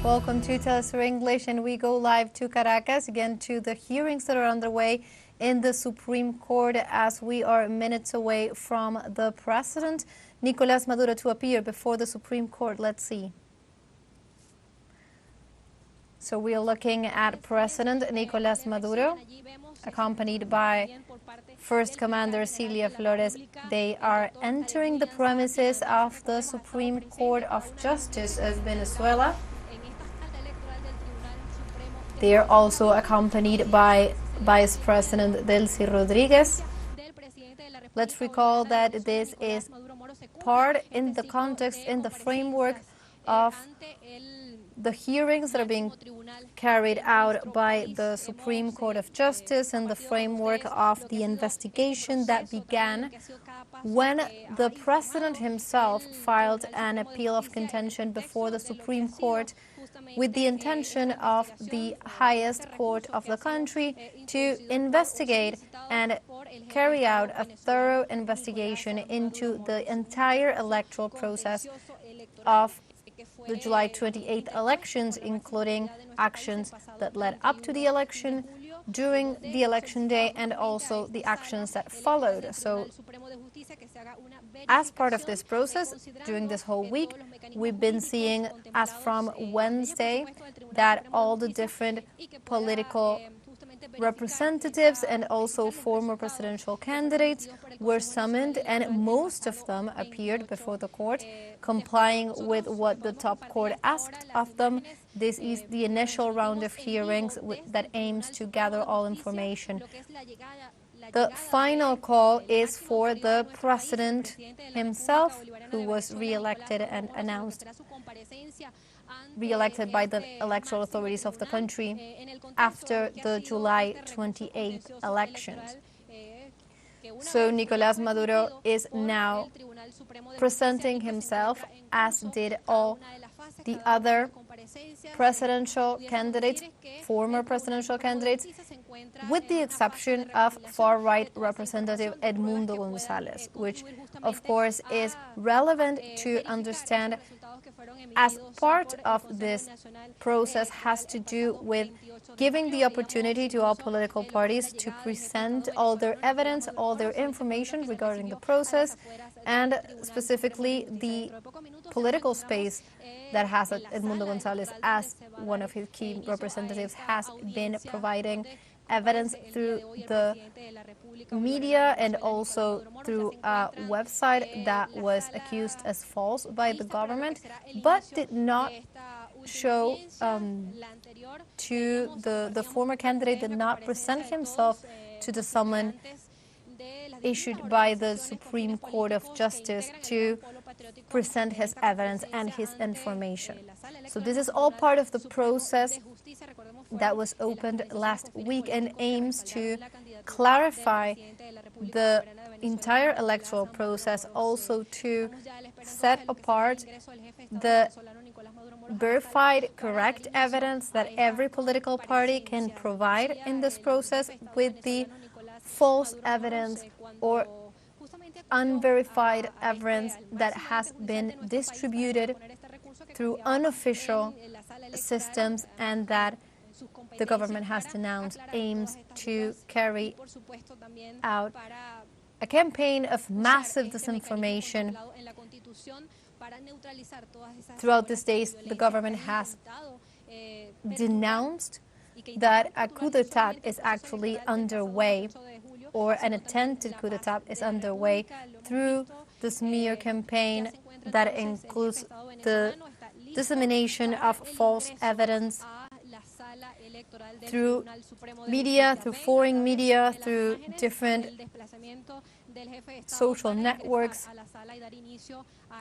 Welcome to teleSUR English, and we go live to Caracas, again to the hearings that are underway in the Supreme Court as we are minutes away from the President, Nicolas Maduro, to appear before the Supreme Court. Let's see. So we are looking at President Nicolas Maduro, accompanied by First Commander Celia Flores. They are entering the premises of the Supreme Court of Justice of Venezuela. They are also accompanied by Vice President Delcy Rodriguez. Let's recall that this is part in the context, in the framework of the hearings that are being carried out by the Supreme Court of Justice in the framework of the investigation that began when the President himself filed an appeal of contention before the Supreme Court with the intention of the highest court of the country to investigate and carry out a thorough investigation into the entire electoral process of the July 28th elections, including actions that led up to the election, during the election day, and also the actions that followed. So, as part of this process, during this whole week, we've been seeing, as from Wednesday, that all the different political representatives and also former presidential candidates were summoned, and most of them appeared before the court, complying with what the top court asked of them. This is the initial round of hearings that aims to gather all information. The final call is for the president himself, who was re-elected and announced re-elected by the electoral authorities of the country after the July 28th elections. So Nicolas Maduro is now presenting himself, as did all the other presidential candidates, former presidential candidates, with the exception of far-right Representative Edmundo González, which of course is relevant to understand as part of this process has to do with giving the opportunity to all political parties to present all their evidence, all their information regarding the process, and specifically the political space that has Edmundo González as one of his key representatives has been providing evidence through the media and also through a website that was accused as false by the government, but did not show to the former candidate did not present himself to the summon issued by the Supreme Court of Justice to present his evidence and his information. So this is all part of the process that was opened last week and aims to clarify the entire electoral process, also to set apart the verified correct evidence that every political party can provide in this process with the false evidence or unverified evidence that has been distributed through unofficial systems and that the government has denounced, aims to carry out a campaign of massive disinformation. Throughout these days, the government has denounced that a coup d'etat is actually underway, or an attempted coup d'etat is underway through the smear campaign that includes the dissemination of false evidence through media, through foreign media, through different social networks.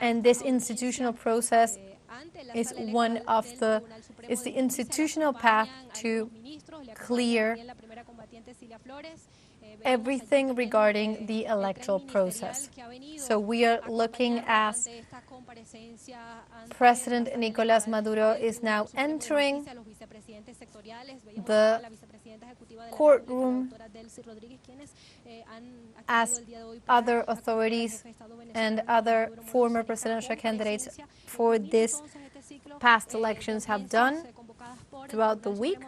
And this institutional process is the institutional path to clear everything regarding the electoral process. So we are looking at President Nicolas Maduro is now entering the courtroom as other authorities and other former presidential candidates for this past elections have done throughout the week.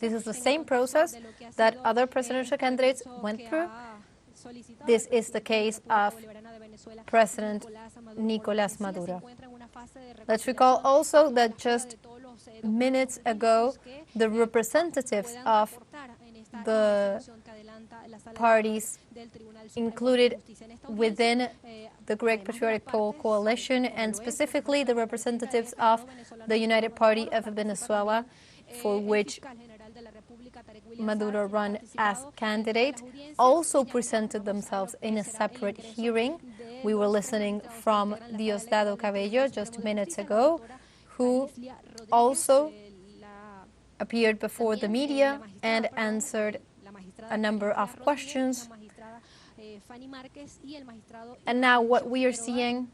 This is the same process that other presidential candidates went through. This is the case of President Nicolas Maduro. Let's recall also that just minutes ago, the representatives of the parties included within the Greek Patriotic Coalition, and specifically the representatives of the United Party of Venezuela, for which Maduro ran as candidate, also presented themselves in a separate hearing. We were listening from Diosdado Cabello just minutes ago, who also appeared before the media and answered a number of questions. And now what we are seeing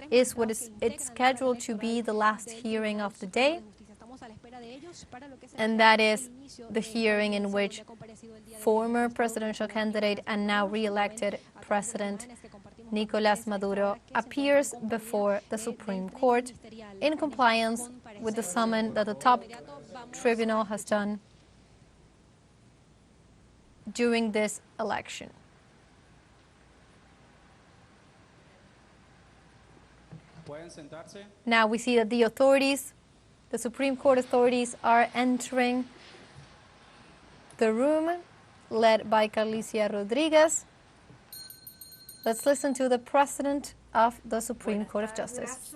is it's scheduled to be the last hearing of the day, and that is the hearing in which former presidential candidate and now re-elected President Nicolas Maduro appears before the Supreme Court in compliance with the summon that the top tribunal has done during this election. Now we see that the Supreme Court authorities are entering the room, led by Carlicia Rodriguez. Let's listen to the President of the Supreme Court of Justice.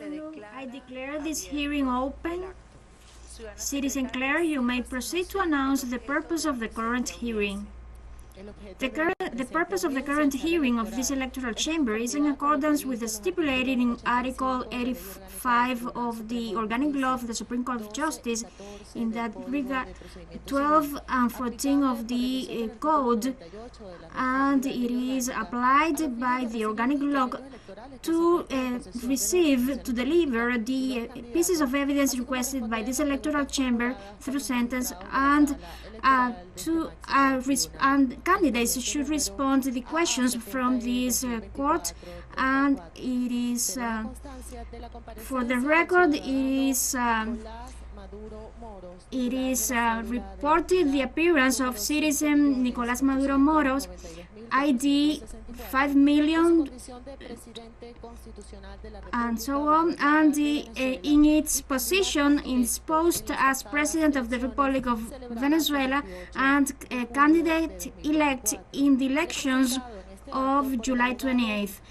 I declare this hearing open. Citizen Clerk, you may proceed to announce the purpose of the current hearing. The purpose of the current hearing of this electoral chamber is in accordance with the stipulated in Article 85 of the Organic Law of the Supreme Court of Justice, in that regard 12 and 14 of the Code, and it is applied by the Organic Law to deliver the pieces of evidence requested by this electoral chamber through sentence, and candidates should respond to the questions from this court. And it is, for the record, it is reported the appearance of citizen Nicolas Maduro Moros, ID 5 million, and so on, and in its position is post as President of the Republic of Venezuela and candidate-elect in the elections of July 28th.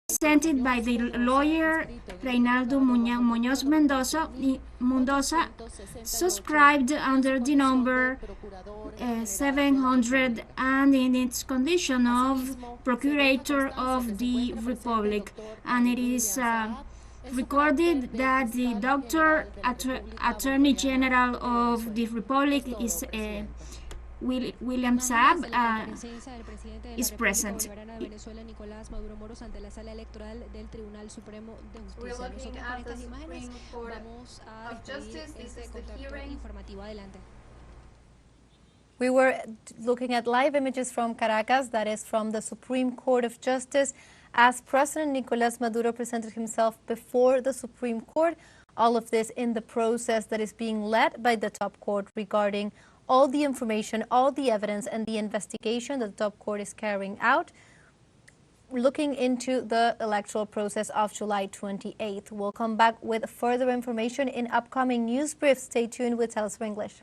Presented by the lawyer Reinaldo Muñoz Mendoza, subscribed under the number 700, and in its condition of Procurator of the Republic. And it is recorded that the Attorney General of the Republic is William Saab is present. We're looking at the Supreme Court of Justice. This is the hearing. We were looking at live images from Caracas, that is from the Supreme Court of Justice, as President Nicolas Maduro presented himself before the Supreme Court. All of this in the process that is being led by the top court regarding all the information, all the evidence, and the investigation that the top court is carrying out, looking into the electoral process of July 28th. We'll come back with further information in upcoming news briefs. Stay tuned with teleSUR English.